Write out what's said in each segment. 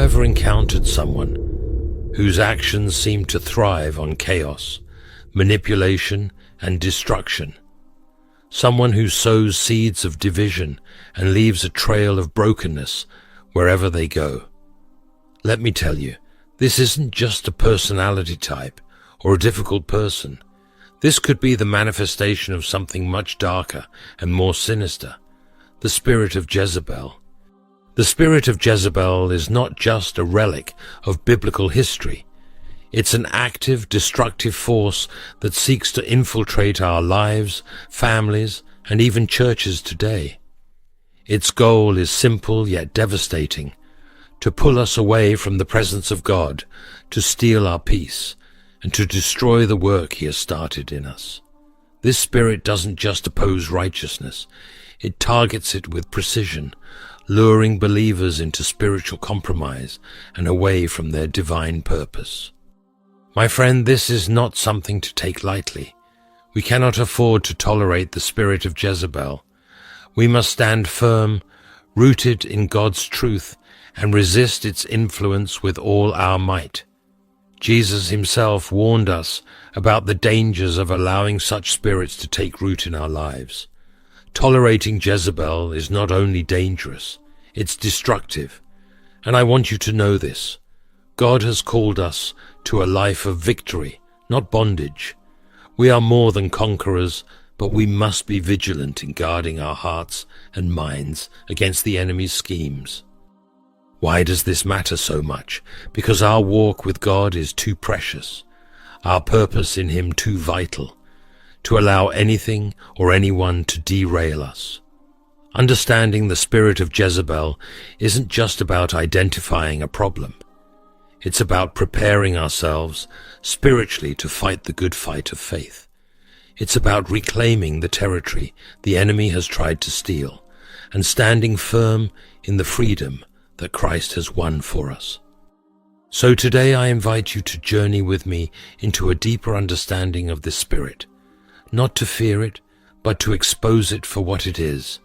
ever encountered someone whose actions seem to thrive on chaos, manipulation, and destruction? Someone who sows seeds of division and leaves a trail of brokenness wherever they go. Let me tell you, this isn't just a personality type or a difficult person. This could be the manifestation of something much darker and more sinister, the spirit of Jezebel. The spirit of Jezebel is not just a relic of biblical history. It's an active, destructive force that seeks to infiltrate our lives, families, and even churches today. Its goal is simple yet devastating: to pull us away from the presence of God, to steal our peace, and to destroy the work He has started in us. This spirit doesn't just oppose righteousness, it targets it with precision, luring believers into spiritual compromise and away from their divine purpose. My friend, this is not something to take lightly. We cannot afford to tolerate the spirit of Jezebel. We must stand firm, rooted in God's truth, and resist its influence with all our might. Jesus Himself warned us about the dangers of allowing such spirits to take root in our lives. Tolerating Jezebel is not only dangerous, it's destructive. And I want you to know this. God has called us to a life of victory, not bondage. We are more than conquerors, but we must be vigilant in guarding our hearts and minds against the enemy's schemes. Why does this matter so much? Because our walk with God is too precious, our purpose in Him too vital, to allow anything or anyone to derail us. Understanding the spirit of Jezebel isn't just about identifying a problem. It's about preparing ourselves spiritually to fight the good fight of faith. It's about reclaiming the territory the enemy has tried to steal and standing firm in the freedom that Christ has won for us. So today I invite you to journey with me into a deeper understanding of this spirit, not to fear it, but to expose it for what it is.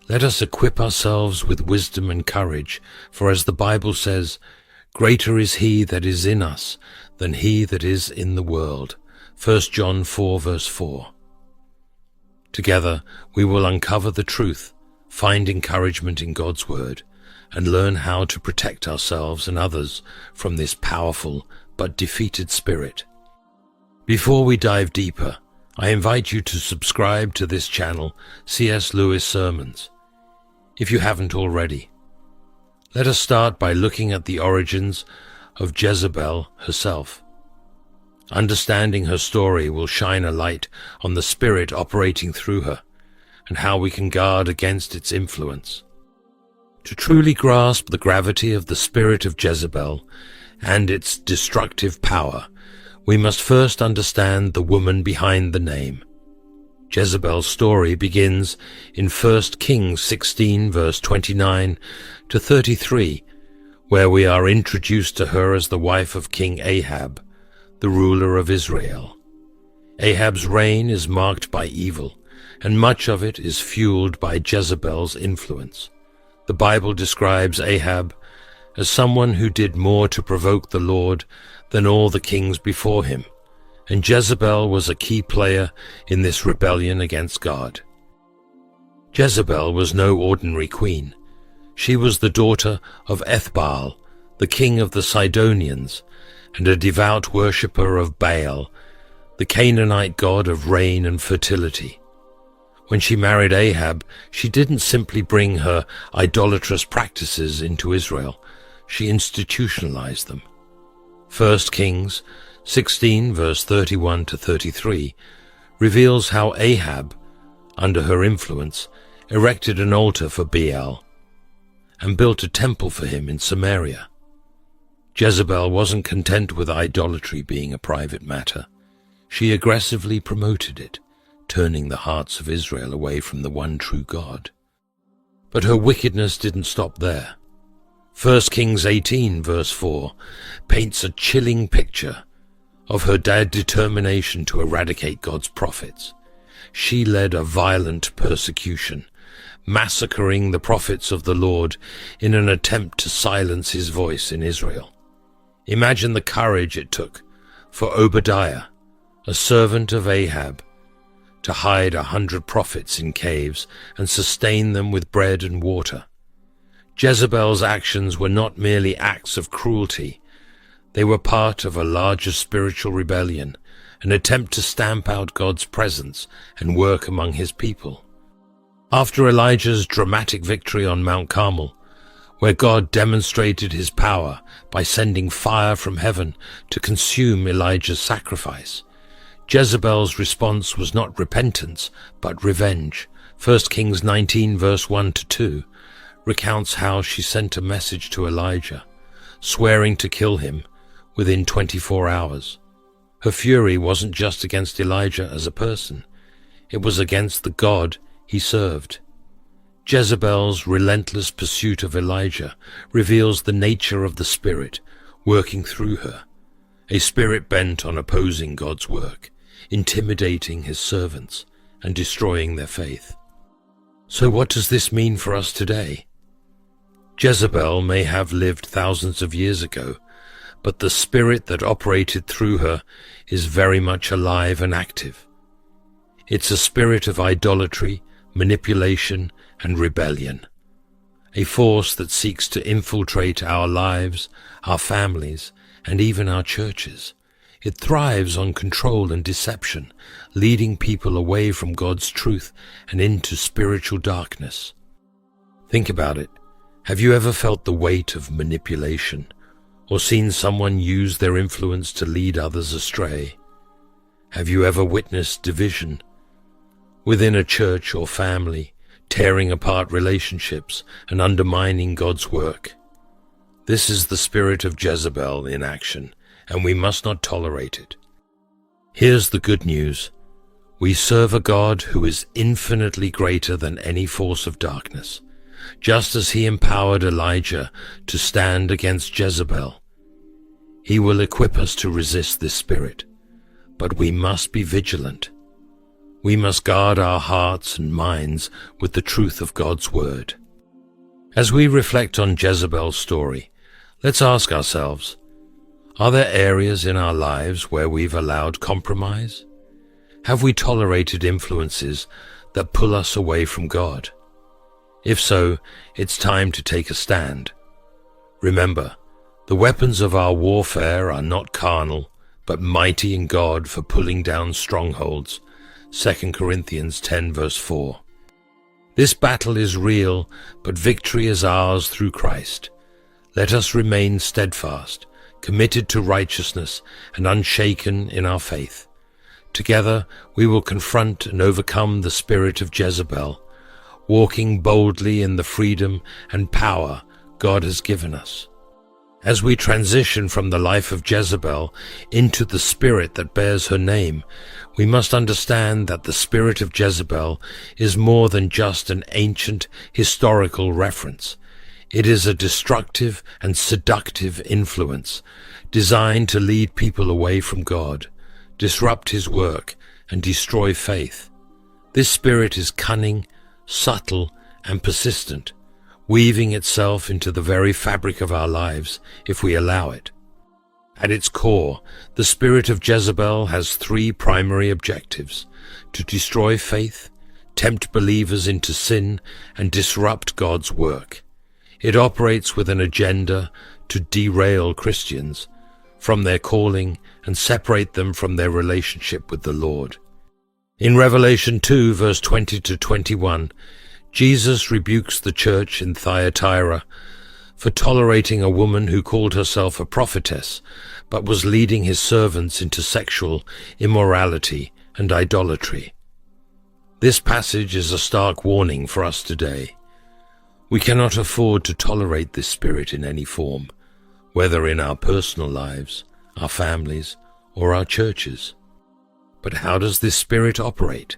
Let us equip ourselves with wisdom and courage, for as the Bible says, "Greater is He that is in us than he that is in the world." 1 John 4 verse 4. Together we will uncover the truth, find encouragement in God's Word, and learn how to protect ourselves and others from this powerful but defeated spirit. Before we dive deeper, I invite you to subscribe to this channel, C.S. Lewis Sermons, if you haven't already. Let us start by looking at the origins of Jezebel herself. Understanding her story will shine a light on the spirit operating through her and how we can guard against its influence. To truly grasp the gravity of the spirit of Jezebel and its destructive power, we must first understand the woman behind the name. Jezebel's story begins in 1 Kings 16 verse 29 to 33, where we are introduced to her as the wife of King Ahab, the ruler of Israel. Ahab's reign is marked by evil, and much of it is fueled by Jezebel's influence. The Bible describes Ahab as someone who did more to provoke the Lord than all the kings before him, and Jezebel was a key player in this rebellion against God. Jezebel was no ordinary queen. She was the daughter of Ethbaal, the king of the Sidonians, and a devout worshipper of Baal, the Canaanite god of rain and fertility. When she married Ahab, she didn't simply bring her idolatrous practices into Israel, she institutionalized them. 1 Kings 16 verse 31 to 33 reveals how Ahab, under her influence, erected an altar for Baal and built a temple for him in Samaria. Jezebel wasn't content with idolatry being a private matter. She aggressively promoted it, turning the hearts of Israel away from the one true God. But her wickedness didn't stop there. 1 Kings 18 verse 4 paints a chilling picture of her determination to eradicate God's prophets. She led a violent persecution, massacring the prophets of the Lord in an attempt to silence his voice in Israel. Imagine the courage it took for Obadiah, a servant of Ahab, to hide 100 prophets in caves and sustain them with bread and water. Jezebel's actions were not merely acts of cruelty. They were part of a larger spiritual rebellion, an attempt to stamp out God's presence and work among his people. After Elijah's dramatic victory on Mount Carmel, where God demonstrated his power by sending fire from heaven to consume Elijah's sacrifice, Jezebel's response was not repentance, but revenge. 1 Kings 19 verse 1-2 recounts how she sent a message to Elijah, swearing to kill him within 24 hours. Her fury wasn't just against Elijah as a person, it was against the God he served. Jezebel's relentless pursuit of Elijah reveals the nature of the spirit working through her, a spirit bent on opposing God's work, intimidating his servants and destroying their faith. So what does this mean for us today? Jezebel may have lived thousands of years ago, but the spirit that operated through her is very much alive and active. It's a spirit of idolatry, manipulation, and rebellion, a force that seeks to infiltrate our lives, our families, and even our churches. It thrives on control and deception, leading people away from God's truth and into spiritual darkness. Think about it. Have you ever felt the weight of manipulation, or seen someone use their influence to lead others astray? Have you ever witnessed division within a church or family, tearing apart relationships and undermining God's work? This is the spirit of Jezebel in action, and we must not tolerate it. Here's the good news. We serve a God who is infinitely greater than any force of darkness. Just as he empowered Elijah to stand against Jezebel, he will equip us to resist this spirit. But we must be vigilant. We must guard our hearts and minds with the truth of God's word. As we reflect on Jezebel's story, let's ask ourselves, are there areas in our lives where we've allowed compromise? Have we tolerated influences that pull us away from God? If so, it's time to take a stand. Remember, the weapons of our warfare are not carnal, but mighty in God for pulling down strongholds. 2 Corinthians 10 verse 4. This battle is real, but victory is ours through Christ. Let us remain steadfast, committed to righteousness, and unshaken in our faith. Together we will confront and overcome the spirit of Jezebel, walking boldly in the freedom and power God has given us. As we transition from the life of Jezebel into the spirit that bears her name, we must understand that the spirit of Jezebel is more than just an ancient historical reference. It is a destructive and seductive influence designed to lead people away from God, disrupt his work, and destroy faith. This spirit is cunning, subtle, and persistent, weaving itself into the very fabric of our lives if we allow it. At its core, the spirit of Jezebel has three primary objectives: to destroy faith, tempt believers into sin, and disrupt God's work. It operates with an agenda to derail Christians from their calling and separate them from their relationship with the Lord. In Revelation 2, verse 20-21, Jesus rebukes the church in Thyatira for tolerating a woman who called herself a prophetess, but was leading his servants into sexual immorality and idolatry. This passage is a stark warning for us today. We cannot afford to tolerate this spirit in any form, whether in our personal lives, our families, or our churches. But how does this spirit operate?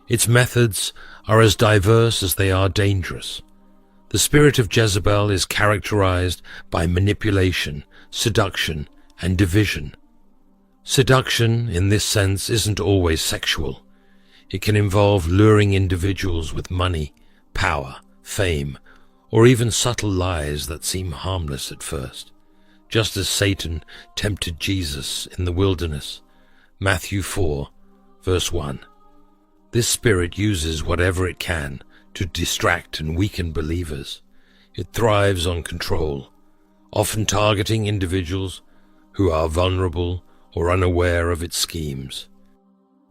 Its methods are as diverse as they are dangerous. The spirit of Jezebel is characterized by manipulation, seduction, and division. Seduction, in this sense, isn't always sexual. It can involve luring individuals with money, power, fame, or even subtle lies that seem harmless at first, just as Satan tempted Jesus in the wilderness. Matthew 4, verse 1. This spirit uses whatever it can to distract and weaken believers. It thrives on control, often targeting individuals who are vulnerable or unaware of its schemes.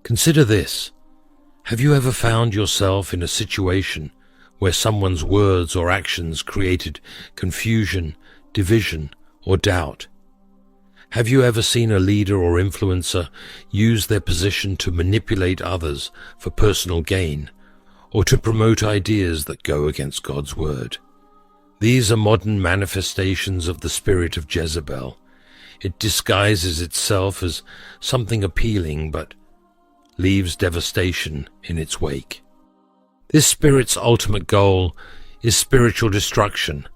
Consider this. Have you ever found yourself in a situation where someone's words or actions created confusion, division, or doubt? Have you ever seen a leader or influencer use their position to manipulate others for personal gain, or to promote ideas that go against God's word? These are modern manifestations of the spirit of Jezebel. It disguises itself as something appealing, but leaves devastation in its wake. This spirit's ultimate goal is spiritual destruction,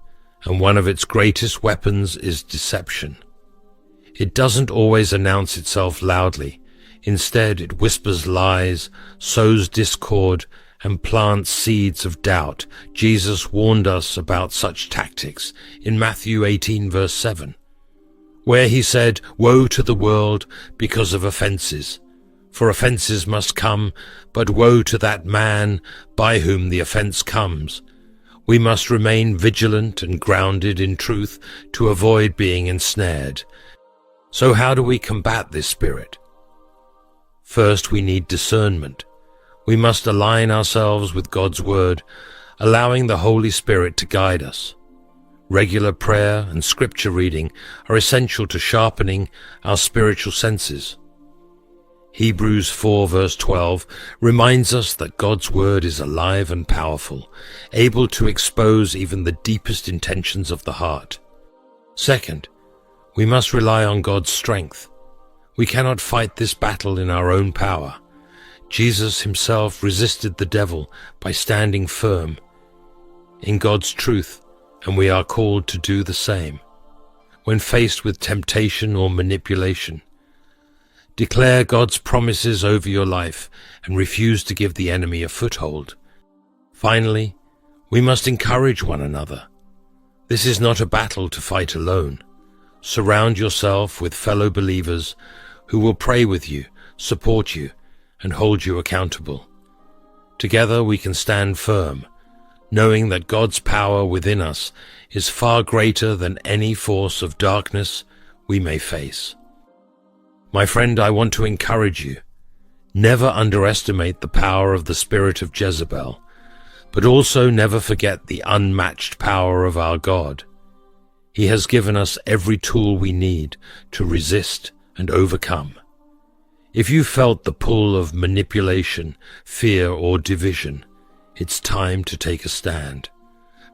and one of its greatest weapons is deception. It doesn't always announce itself loudly. Instead, it whispers lies, sows discord, and plants seeds of doubt. Jesus warned us about such tactics in Matthew 18, verse 7, where he said, "Woe to the world because of offenses. For offenses must come, but woe to that man by whom the offense comes." We must remain vigilant and grounded in truth to avoid being ensnared. So how do we combat this spirit? First, we need discernment. We must align ourselves with God's word, allowing the Holy Spirit to guide us. Regular prayer and scripture reading are essential to sharpening our spiritual senses. Hebrews 4 verse 12 reminds us that God's word is alive and powerful, able to expose even the deepest intentions of the heart. Second, we must rely on God's strength. We cannot fight this battle in our own power. Jesus himself resisted the devil by standing firm in God's truth, and we are called to do the same. When faced with temptation or manipulation, declare God's promises over your life and refuse to give the enemy a foothold. Finally, we must encourage one another. This is not a battle to fight alone. Surround yourself with fellow believers who will pray with you, support you, and hold you accountable. Together we can stand firm, knowing that God's power within us is far greater than any force of darkness we may face. My friend, I want to encourage you. Never underestimate the power of the spirit of Jezebel, but also never forget the unmatched power of our God. He has given us every tool we need to resist and overcome. If you felt the pull of manipulation, fear, or division, it's time to take a stand.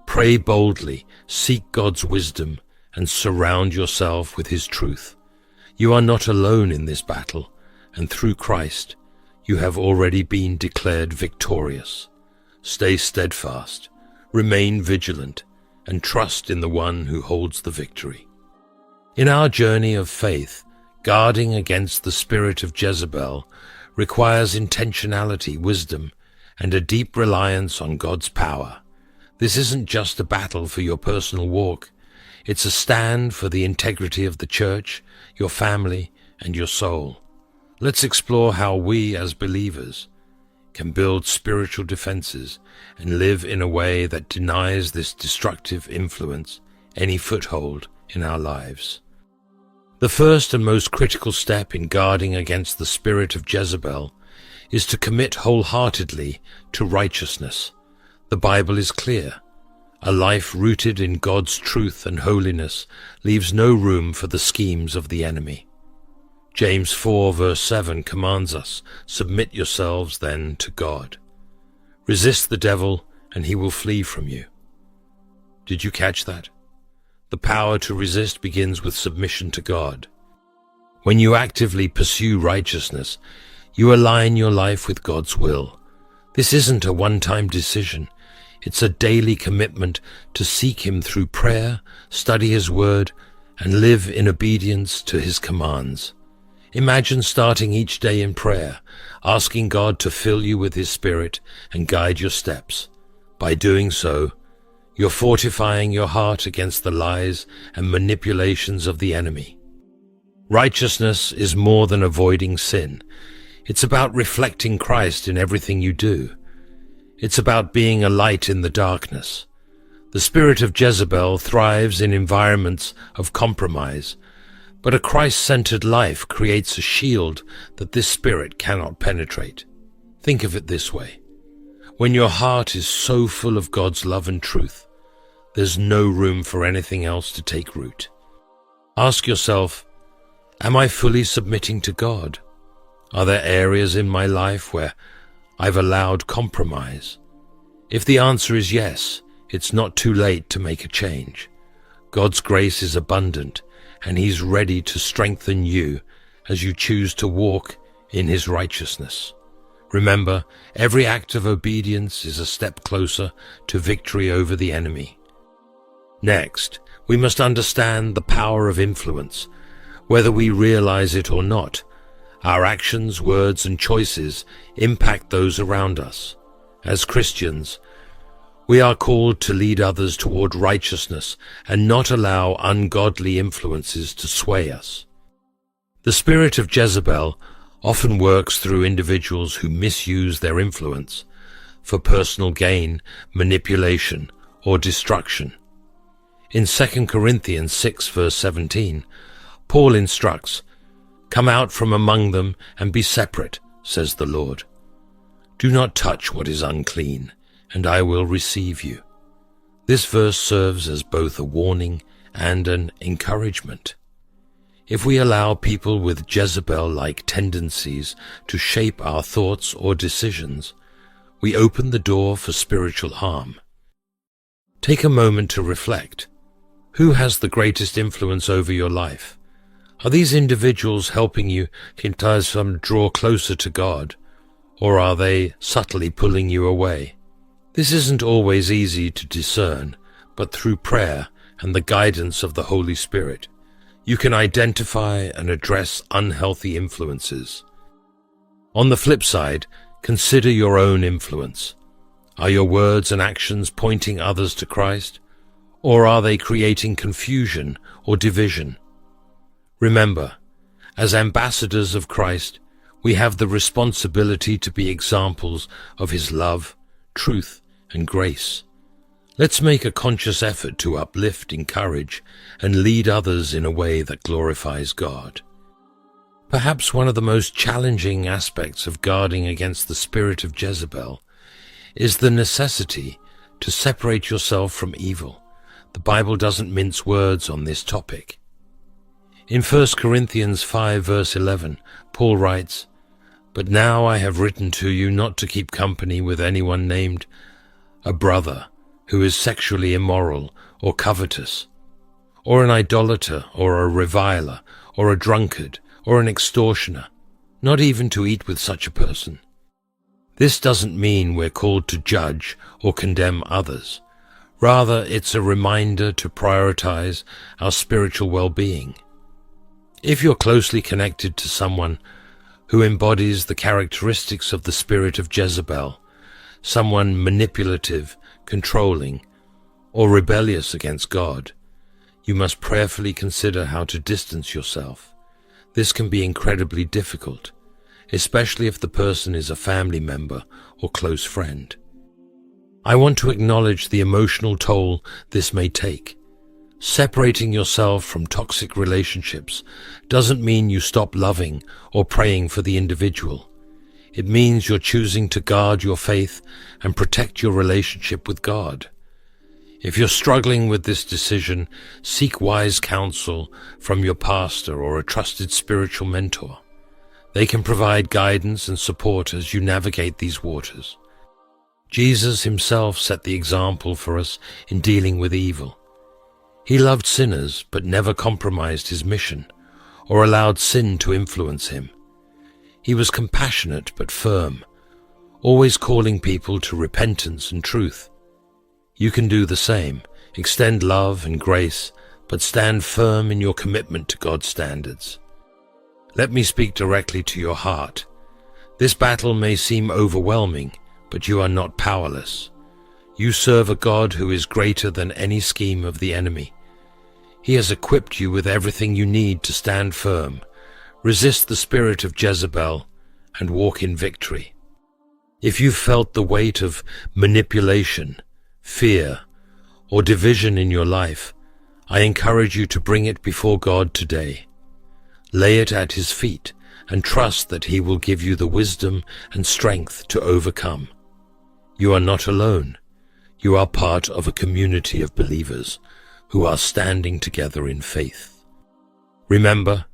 Pray boldly, seek God's wisdom, and surround yourself with His truth. You are not alone in this battle, and through Christ, you have already been declared victorious. Stay steadfast, remain vigilant, and trust in the one who holds the victory. In our journey of faith, guarding against the spirit of Jezebel requires intentionality, wisdom, and a deep reliance on God's power. This isn't just a battle for your personal walk. It's a stand for the integrity of the church, your family, and your soul. Let's explore how we, as believers, can build spiritual defenses and live in a way that denies this destructive influence any foothold in our lives. The first and most critical step in guarding against the spirit of Jezebel is to commit wholeheartedly to righteousness. The Bible is clear. A life rooted in God's truth and holiness leaves no room for the schemes of the enemy. James 4 verse 7 commands us, "Submit yourselves then to God. Resist the devil and he will flee from you." Did you catch that? The power to resist begins with submission to God. When you actively pursue righteousness, you align your life with God's will. This isn't a one-time decision. It's a daily commitment to seek Him through prayer, study His word, and live in obedience to His commands. Imagine starting each day in prayer, asking God to fill you with His Spirit and guide your steps. By doing so, you're fortifying your heart against the lies and manipulations of the enemy. Righteousness is more than avoiding sin. It's about reflecting Christ in everything you do. It's about being a light in the darkness. The spirit of Jezebel thrives in environments of compromise, but a Christ-centered life creates a shield that this spirit cannot penetrate. Think of it this way. When your heart is so full of God's love and truth, there's no room for anything else to take root. Ask yourself, am I fully submitting to God? Are there areas in my life where I've allowed compromise? If the answer is yes, it's not too late to make a change. God's grace is abundant, and He's ready to strengthen you as you choose to walk in His righteousness. Remember, every act of obedience is a step closer to victory over the enemy. Next, we must understand the power of influence. Whether we realize it or not, our actions, words, and choices impact those around us. As Christians, we are called to lead others toward righteousness and not allow ungodly influences to sway us. The spirit of Jezebel often works through individuals who misuse their influence for personal gain, manipulation, or destruction. In 2 Corinthians 6 verse 17, Paul instructs, "Come out from among them and be separate, says the Lord. Do not touch what is unclean, and I will receive you." This verse serves as both a warning and an encouragement. If we allow people with Jezebel-like tendencies to shape our thoughts or decisions, we open the door for spiritual harm. Take a moment to reflect. Who has the greatest influence over your life? Are these individuals helping you to draw closer to God, or are they subtly pulling you away? This isn't always easy to discern, but through prayer and the guidance of the Holy Spirit, you can identify and address unhealthy influences. On the flip side, consider your own influence. Are your words and actions pointing others to Christ, or are they creating confusion or division? Remember, as ambassadors of Christ, we have the responsibility to be examples of His love, truth, and grace. Let's make a conscious effort to uplift, encourage, and lead others in a way that glorifies God. Perhaps one of the most challenging aspects of guarding against the spirit of Jezebel is the necessity to separate yourself from evil. The Bible doesn't mince words on this topic. In 1 Corinthians 5 verse 11, Paul writes, "But now I have written to you not to keep company with anyone named a brother who is sexually immoral or covetous, or an idolater or a reviler or a drunkard or an extortioner, not even to eat with such a person." This doesn't mean we're called to judge or condemn others. Rather, it's a reminder to prioritize our spiritual well-being. If you're closely connected to someone who embodies the characteristics of the spirit of Jezebel, someone manipulative, controlling, or rebellious against God, you must prayerfully consider how to distance yourself. This can be incredibly difficult, especially if the person is a family member or close friend. I want to acknowledge the emotional toll this may take. Separating yourself from toxic relationships doesn't mean you stop loving or praying for the individual. It means you're choosing to guard your faith and protect your relationship with God. If you're struggling with this decision, seek wise counsel from your pastor or a trusted spiritual mentor. They can provide guidance and support as you navigate these waters. Jesus Himself set the example for us in dealing with evil. He loved sinners but never compromised His mission or allowed sin to influence Him. He was compassionate but firm, always calling people to repentance and truth. You can do the same, extend love and grace, but stand firm in your commitment to God's standards. Let me speak directly to your heart. This battle may seem overwhelming, but you are not powerless. You serve a God who is greater than any scheme of the enemy. He has equipped you with everything you need to stand firm, resist the spirit of Jezebel, and walk in victory. If you felt the weight of manipulation, fear, or division in your life, I encourage you to bring it before God today. Lay it at His feet and trust that He will give you the wisdom and strength to overcome. You are not alone. You are part of a community of believers who are standing together in faith. Remember,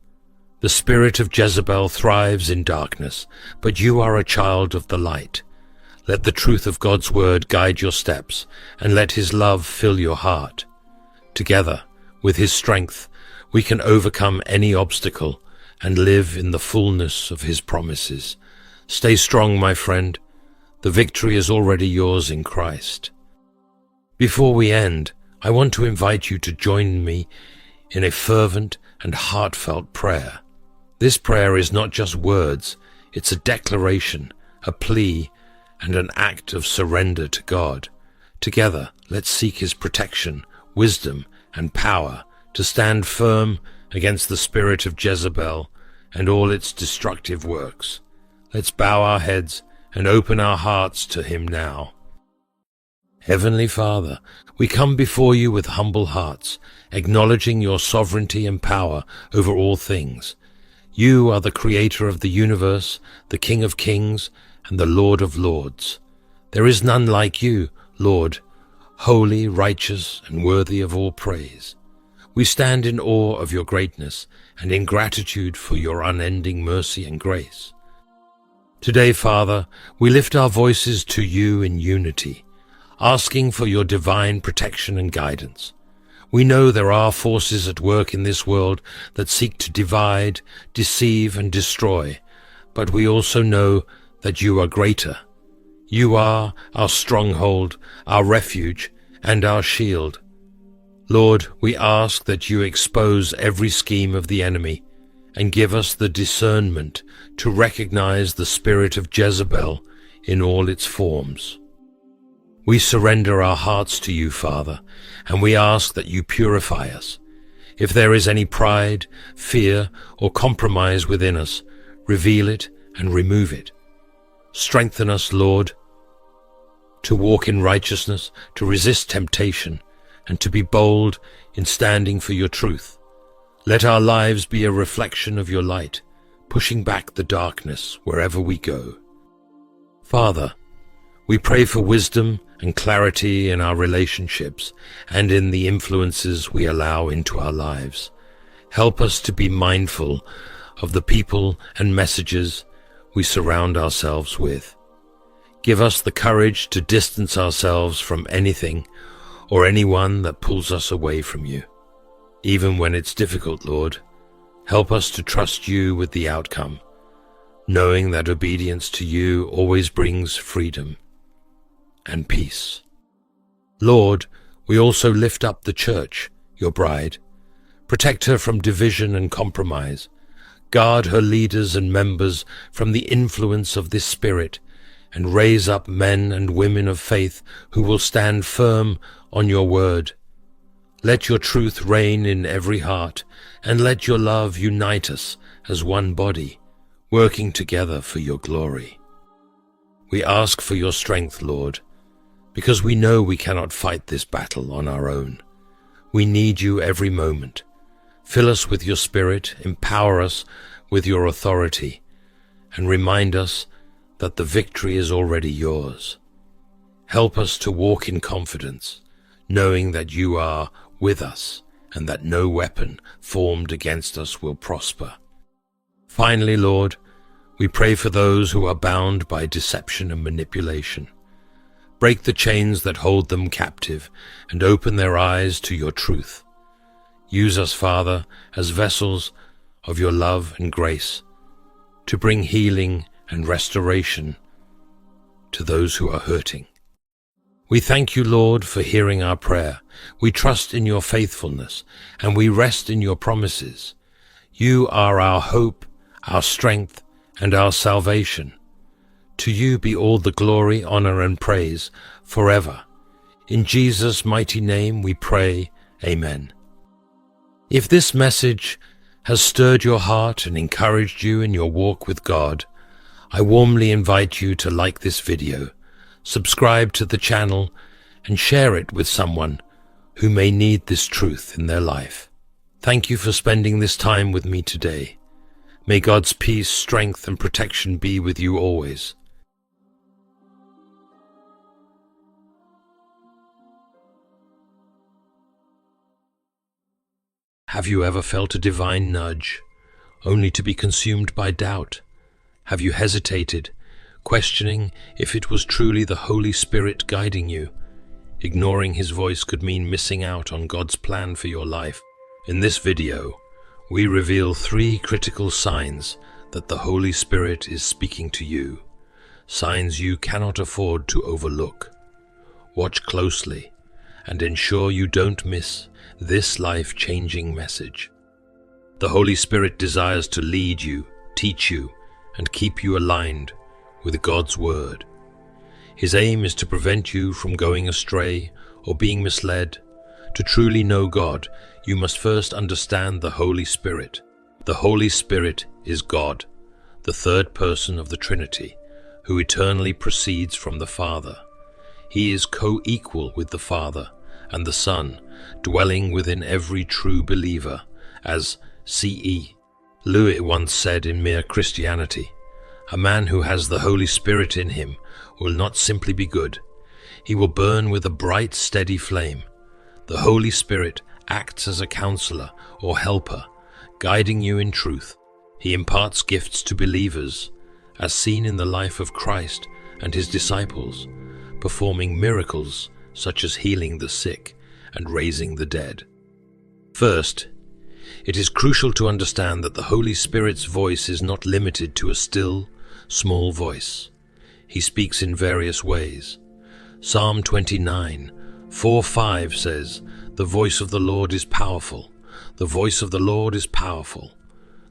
the spirit of Jezebel thrives in darkness, but you are a child of the light. Let the truth of God's word guide your steps, and let His love fill your heart. Together, with His strength, we can overcome any obstacle and live in the fullness of His promises. Stay strong, my friend. The victory is already yours in Christ. Before we end, I want to invite you to join me in a fervent and heartfelt prayer. This prayer is not just words, it's a declaration, a plea, and an act of surrender to God. Together, let's seek His protection, wisdom, and power to stand firm against the spirit of Jezebel and all its destructive works. Let's bow our heads and open our hearts to Him now. Heavenly Father, we come before you with humble hearts, acknowledging your sovereignty and power over all things. You are the Creator of the universe, the King of kings, and the Lord of lords. There is none like you, Lord, holy, righteous, and worthy of all praise. We stand in awe of your greatness and in gratitude for your unending mercy and grace. Today, Father, we lift our voices to you in unity, asking for your divine protection and guidance. We know there are forces at work in this world that seek to divide, deceive, and destroy, but we also know that you are greater. You are our stronghold, our refuge, and our shield. Lord, we ask that you expose every scheme of the enemy and give us the discernment to recognize the spirit of Jezebel in all its forms. We surrender our hearts to you, Father, and we ask that you purify us. If there is any pride, fear, or compromise within us, reveal it and remove it. Strengthen us, Lord, to walk in righteousness, to resist temptation, and to be bold in standing for your truth. Let our lives be a reflection of your light, pushing back the darkness wherever we go. Father, we pray for wisdom and clarity in our relationships and in the influences we allow into our lives. Help us to be mindful of the people and messages we surround ourselves with. Give us the courage to distance ourselves from anything or anyone that pulls us away from you. Even when it's difficult, Lord, help us to trust you with the outcome, knowing that obedience to you always brings freedom and peace. Lord, we also lift up the church, your bride. Protect her from division and compromise. Guard her leaders and members from the influence of this spirit, and raise up men and women of faith who will stand firm on your word. Let your truth reign in every heart, and let your love unite us as one body, working together for your glory. We ask for your strength, Lord, because we know we cannot fight this battle on our own. We need you every moment. Fill us with your Spirit, empower us with your authority, and remind us that the victory is already yours. Help us to walk in confidence, knowing that you are with us and that no weapon formed against us will prosper. Finally, Lord, we pray for those who are bound by deception and manipulation. Break the chains that hold them captive and open their eyes to your truth. Use us, Father, as vessels of your love and grace to bring healing and restoration to those who are hurting. We thank you, Lord, for hearing our prayer. We trust in your faithfulness, and we rest in your promises. You are our hope, our strength, and our salvation. To you be all the glory, honor, and praise forever. In Jesus' mighty name we pray, Amen. If this message has stirred your heart and encouraged you in your walk with God, I warmly invite you to like this video, subscribe to the channel, and share it with someone who may need this truth in their life. Thank you for spending this time with me today. May God's peace, strength, and protection be with you always. Have you ever felt a divine nudge, only to be consumed by doubt? Have you hesitated, questioning if it was truly the Holy Spirit guiding you? Ignoring His voice could mean missing out on God's plan for your life. In this video, we reveal 3 critical signs that the Holy Spirit is speaking to you, signs you cannot afford to overlook. Watch closely and ensure you don't miss this life-changing message. The Holy Spirit desires to lead you, teach you, and keep you aligned with God's Word. His aim is to prevent you from going astray or being misled. To truly know God, you must first understand the Holy Spirit. The Holy Spirit is God, the third person of the Trinity, who eternally proceeds from the Father. He is co-equal with the Father and the Son, dwelling within every true believer, as C.E. Lewis once said in Mere Christianity, "A man who has the Holy Spirit in him will not simply be good. He will burn with a bright, steady flame." The Holy Spirit acts as a counselor or helper, guiding you in truth. He imparts gifts to believers, as seen in the life of Christ and His disciples, performing miracles such as healing the sick and raising the dead. First, it is crucial to understand that the Holy Spirit's voice is not limited to a still, small voice. He speaks in various ways. Psalm 29:4-5 says, "The voice of the Lord is powerful. The voice of the Lord is powerful.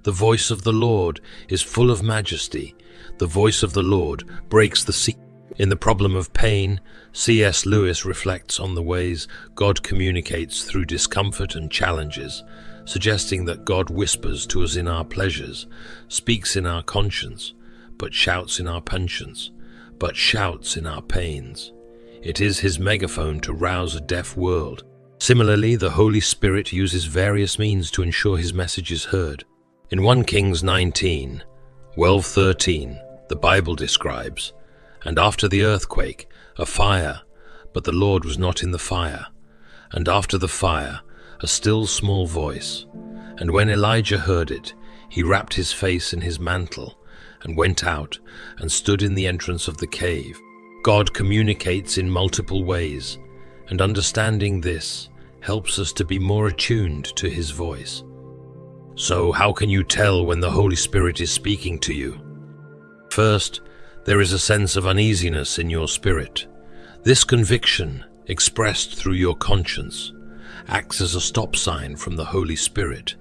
The voice of the Lord is full of majesty. The voice of the Lord breaks the sea." In The Problem of Pain, C.S. Lewis reflects on the ways God communicates through discomfort and challenges, suggesting that God whispers to us in our pleasures, speaks in our conscience, but shouts in our pensions, but shouts in our pains. It is His megaphone to rouse a deaf world. Similarly, the Holy Spirit uses various means to ensure His message is heard. In 1 Kings 19:12-13, the Bible describes, "And after the earthquake, a fire, but the Lord was not in the fire. And after the fire, a still small voice. And when Elijah heard it, he wrapped his face in his mantle, and went out, and stood in the entrance of the cave." God communicates in multiple ways, and understanding this helps us to be more attuned to His voice. So, how can you tell when the Holy Spirit is speaking to you? First, there is a sense of uneasiness in your spirit. This conviction, expressed through your conscience, acts as a stop sign from the Holy Spirit.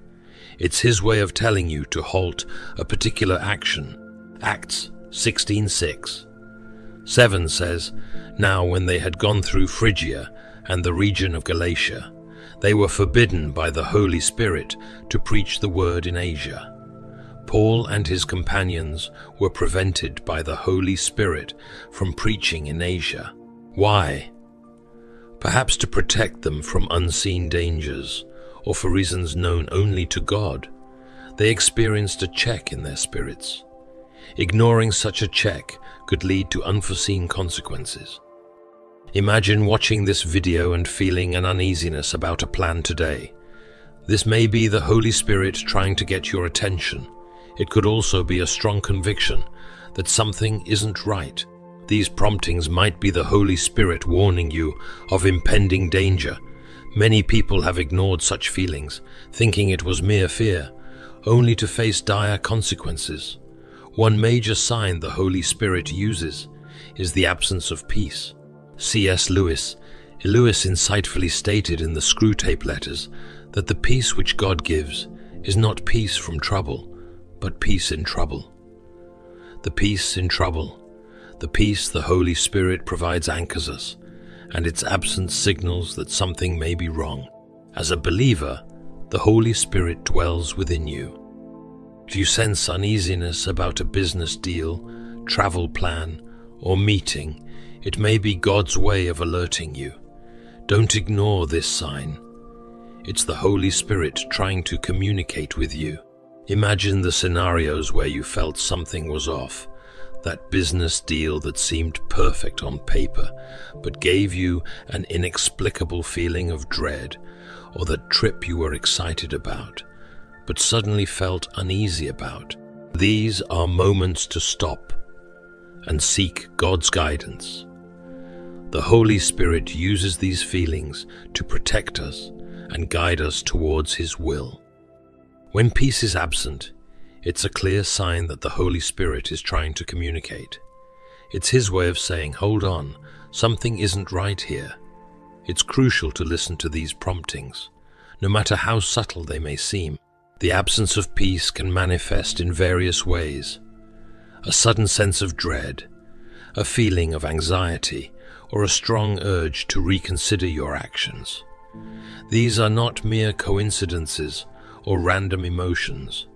It's His way of telling you to halt a particular action. Acts 16:6-7 says, "Now when they had gone through Phrygia and the region of Galatia, they were forbidden by the Holy Spirit to preach the word in Asia." Paul and his companions were prevented by the Holy Spirit from preaching in Asia. Why? Perhaps to protect them from unseen dangers, or for reasons known only to God. They experienced a check in their spirits. Ignoring such a check could lead to unforeseen consequences. Imagine watching this video and feeling an uneasiness about a plan today. This may be the Holy Spirit trying to get your attention. It could also be a strong conviction that something isn't right. These promptings might be the Holy Spirit warning you of impending danger. Many people have ignored such feelings, thinking it was mere fear, only to face dire consequences. One major sign the Holy Spirit uses is the absence of peace. C.S. Lewis insightfully stated in the Screwtape Letters that the peace which God gives is not peace from trouble, but peace in trouble. The peace in trouble, the peace the Holy Spirit provides anchors us and its absence signals that something may be wrong. As a believer, the Holy Spirit dwells within you. If you sense uneasiness about a business deal, travel plan, or meeting, it may be God's way of alerting you. Don't ignore this sign. It's the Holy Spirit trying to communicate with you. Imagine the scenarios where you felt something was off. That business deal that seemed perfect on paper, but gave you an inexplicable feeling of dread, or that trip you were excited about, but suddenly felt uneasy about. These are moments to stop and seek God's guidance. The Holy Spirit uses these feelings to protect us and guide us towards His will. When peace is absent, it's a clear sign that the Holy Spirit is trying to communicate. It's His way of saying, hold on, something isn't right here. It's crucial to listen to these promptings, no matter how subtle they may seem. The absence of peace can manifest in various ways. A sudden sense of dread, a feeling of anxiety, or a strong urge to reconsider your actions. These are not mere coincidences or random emotions.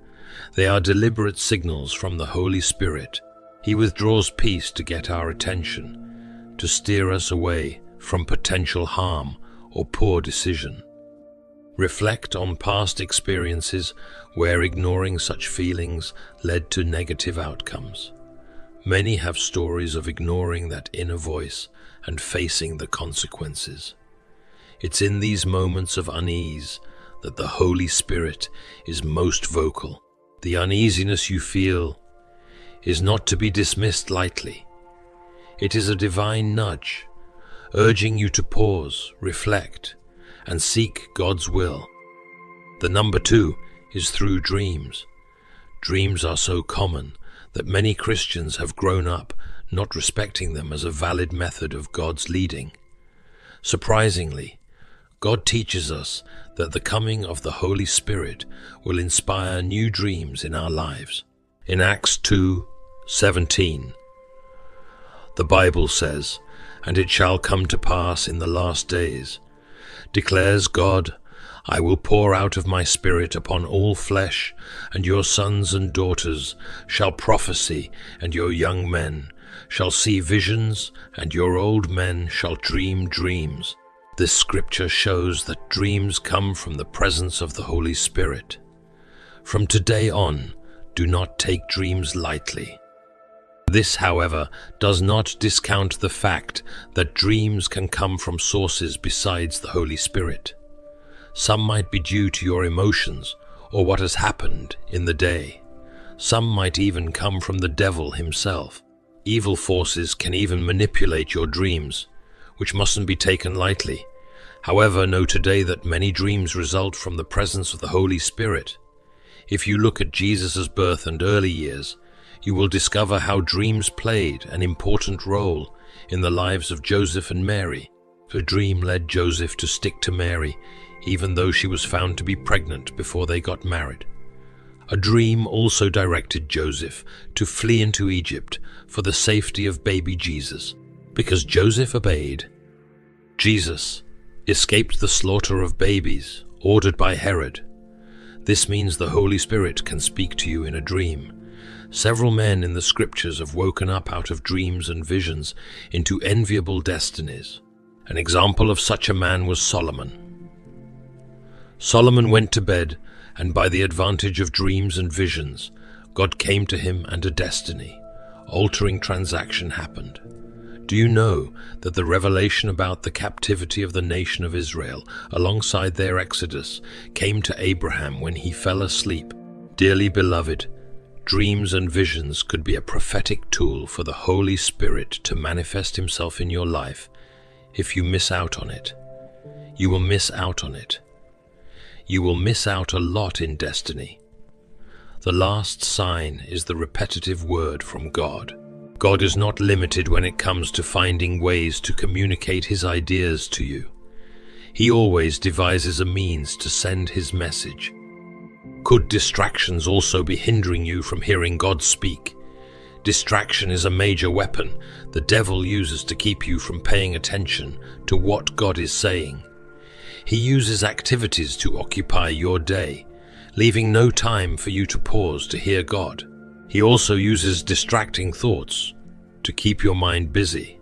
They are deliberate signals from the Holy Spirit. He withdraws peace to get our attention, to steer us away from potential harm or poor decision. Reflect on past experiences where ignoring such feelings led to negative outcomes. Many have stories of ignoring that inner voice and facing the consequences. It's in these moments of unease that the Holy Spirit is most vocal. The uneasiness you feel is not to be dismissed lightly. It is a divine nudge, urging you to pause, reflect, and seek God's will. The number 2 is through dreams. Dreams are so common that many Christians have grown up not respecting them as a valid method of God's leading. Surprisingly, God teaches us that the coming of the Holy Spirit will inspire new dreams in our lives. In Acts 2:17, the Bible says, "And it shall come to pass in the last days, declares God, I will pour out of my Spirit upon all flesh, and your sons and daughters shall prophesy, and your young men shall see visions, and your old men shall dream dreams." This scripture shows that dreams come from the presence of the Holy Spirit. From today on, do not take dreams lightly. This, however, does not discount the fact that dreams can come from sources besides the Holy Spirit. Some might be due to your emotions or what has happened in the day. Some might even come from the devil himself. Evil forces can even manipulate your dreams, which mustn't be taken lightly. However, know today that many dreams result from the presence of the Holy Spirit. If you look at Jesus' birth and early years, you will discover how dreams played an important role in the lives of Joseph and Mary. The dream led Joseph to stick to Mary, even though she was found to be pregnant before they got married. A dream also directed Joseph to flee into Egypt for the safety of baby Jesus. Because Joseph obeyed, Jesus escaped the slaughter of babies ordered by Herod. This means the Holy Spirit can speak to you in a dream. Several men in the scriptures have woken up out of dreams and visions into enviable destinies. An example of such a man was Solomon. Solomon went to bed, and by the advantage of dreams and visions, God came to him and a destiny-altering transaction happened. Do you know that the revelation about the captivity of the nation of Israel, alongside their exodus, came to Abraham when he fell asleep? Dearly beloved, dreams and visions could be a prophetic tool for the Holy Spirit to manifest Himself in your life. If you miss out on it, you will miss out on it. You will miss out a lot in destiny. The last sign is the repetitive word from God. God is not limited when it comes to finding ways to communicate His ideas to you. He always devises a means to send His message. Could distractions also be hindering you from hearing God speak? Distraction is a major weapon the devil uses to keep you from paying attention to what God is saying. He uses activities to occupy your day, leaving no time for you to pause to hear God. He also uses distracting thoughts to keep your mind busy.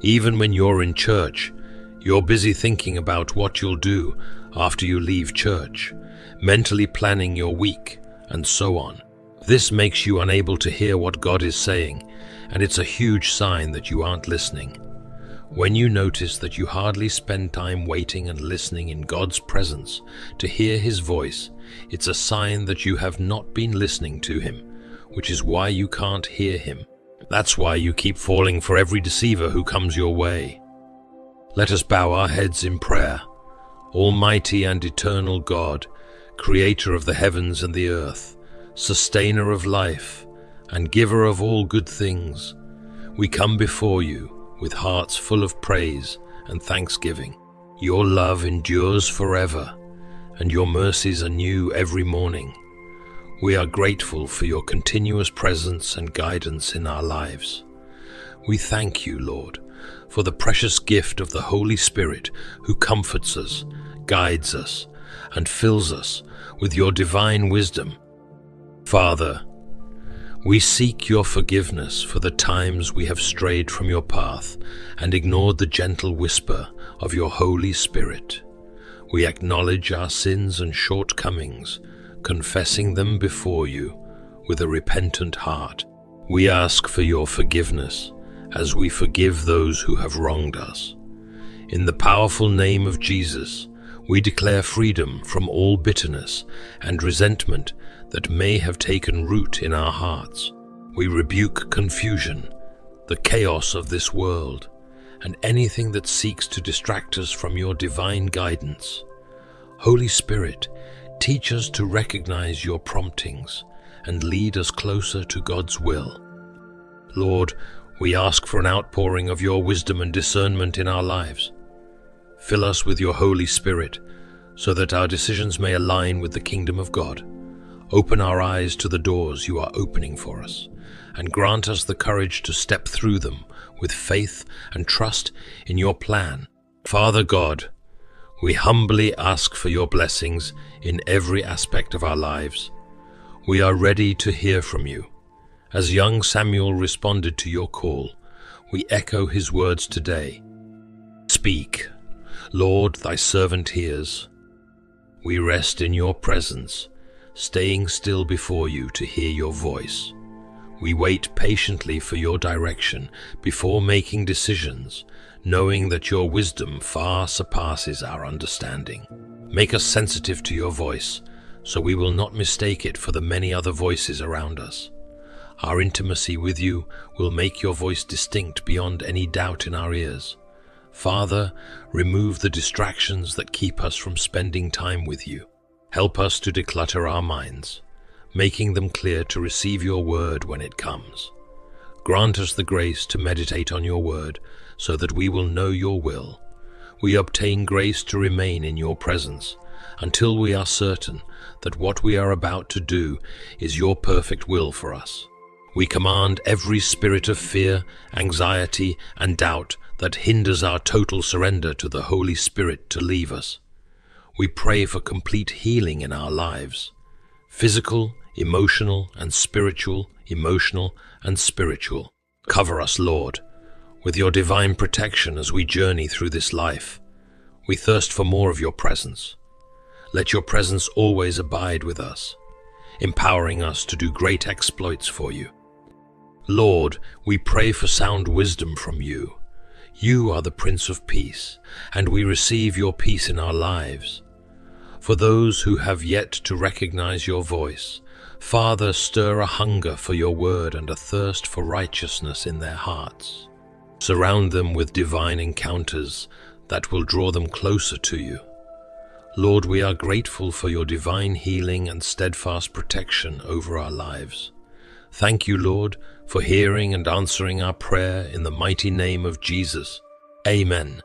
Even when you're in church, you're busy thinking about what you'll do after you leave church, mentally planning your week, and so on. This makes you unable to hear what God is saying, and it's a huge sign that you aren't listening. When you notice that you hardly spend time waiting and listening in God's presence to hear His voice, it's a sign that you have not been listening to Him, which is why you can't hear Him. That's why you keep falling for every deceiver who comes your way. Let us bow our heads in prayer. Almighty and eternal God, Creator of the heavens and the earth, Sustainer of life, and Giver of all good things, we come before you with hearts full of praise and thanksgiving. Your love endures forever, and your mercies are new every morning. We are grateful for your continuous presence and guidance in our lives. We thank you, Lord, for the precious gift of the Holy Spirit who comforts us, guides us, and fills us with your divine wisdom. Father, we seek your forgiveness for the times we have strayed from your path and ignored the gentle whisper of your Holy Spirit. We acknowledge our sins and shortcomings, confessing them before you with a repentant heart. We ask for your forgiveness as we forgive those who have wronged us. In the powerful name of Jesus, we declare freedom from all bitterness and resentment that may have taken root in our hearts. We rebuke confusion, the chaos of this world, and anything that seeks to distract us from your divine guidance. Holy Spirit, teach us to recognize your promptings and lead us closer to God's will. Lord, we ask for an outpouring of your wisdom and discernment in our lives. Fill us with your Holy Spirit so that our decisions may align with the kingdom of God. Open our eyes to the doors you are opening for us, and grant us the courage to step through them with faith and trust in your plan. Father God, we humbly ask for your blessings in every aspect of our lives. We are ready to hear from you. As young Samuel responded to your call, we echo his words today. Speak, Lord, thy servant hears. We rest in your presence, staying still before you to hear your voice. We wait patiently for your direction before making decisions, knowing that your wisdom far surpasses our understanding. Make us sensitive to your voice, so we will not mistake it for the many other voices around us. Our intimacy with you will make your voice distinct beyond any doubt in our ears. Father, remove the distractions that keep us from spending time with you. Help us to declutter our minds, making them clear to receive your word when it comes. Grant us the grace to meditate on your word so that we will know your will. We obtain grace to remain in your presence until we are certain that what we are about to do is your perfect will for us. We command every spirit of fear, anxiety, and doubt that hinders our total surrender to the Holy Spirit to leave us. We pray for complete healing in our lives, physical, emotional, and spiritual, Cover us, Lord, with your divine protection as we journey through this life. We thirst for more of your presence. Let your presence always abide with us, empowering us to do great exploits for you. Lord, we pray for sound wisdom from you. You are the Prince of Peace, and we receive your peace in our lives. For those who have yet to recognize your voice, Father, stir a hunger for your word and a thirst for righteousness in their hearts. Surround them with divine encounters that will draw them closer to you. Lord, we are grateful for your divine healing and steadfast protection over our lives. Thank you, Lord, for hearing and answering our prayer in the mighty name of Jesus. Amen.